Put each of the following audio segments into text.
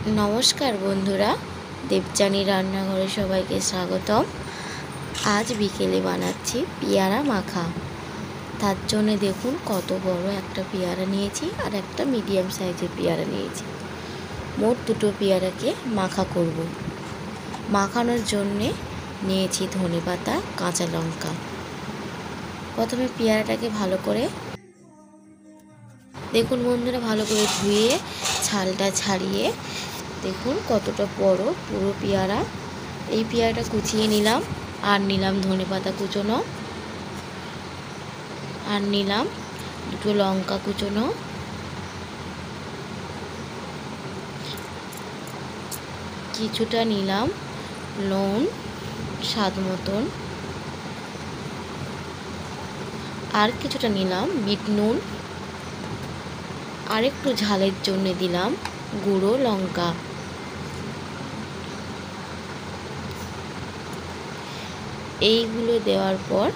नमस्कार बंधुरा देवजानी रान्नाघरे सबाइके स्वागतम। आज बिकेले बानाচ্ছি पियारा माखा। तार जन्य देखुन कत बड़ एकटा पियारा निয়েছি और एकटा मीडियम साइजेर पियारा निয়েছি। मोट दुटो पियाराके माखा करब। माखानोर जन्य निয়েছি धनेपाता काँचा लंका। प्रथमे पियाराटाके भालो करे देखुन बंधुरा भालो करे धुए छालटा छाड़िए देखुन कतटा बड़ पुरो पियारा। এই পিয়ারাটা কুচিয়ে নিলাম আর নিলাম ধনেপাতা কুচোনো আর নিলাম দুটো লঙ্কা কুচোনো, কিছুটা নিলাম নুন স্বাদ মতন, আর কিছুটা নিলাম বিট নুন, আর একটু ঝালের জন্য দিলাম গুঁড়ো লঙ্কা। এইগুলো দেওয়ার পর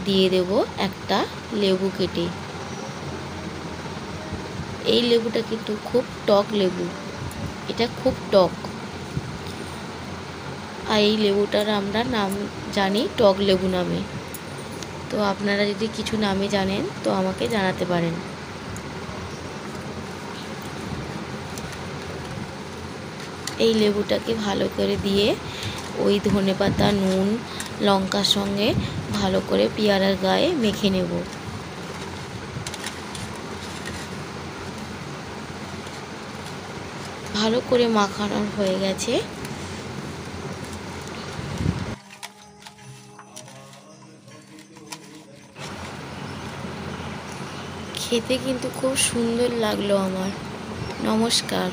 দিয়ে দেব একটা লেবু কেটে। এই লেবুটা কিন্তু খুব টক লেবু, এটা খুব টক। আর এই লেবুটার আমরা নাম জানি টক লেবু নামে। তো আপনারা যদি কিছু নামে জানেন তো আমাকে জানাতে পারেন। এই লেবুটাকে ভালো করে দিয়ে ওই ধনেপাতা নুন লঙ্কার সঙ্গে ভালো করে পেয়ারার গায়ে মেখে নেব। ভালো করে মাখানো হয়ে গেছে। খেতে কিন্তু খুব সুন্দর লাগলো আমার। নমস্কার।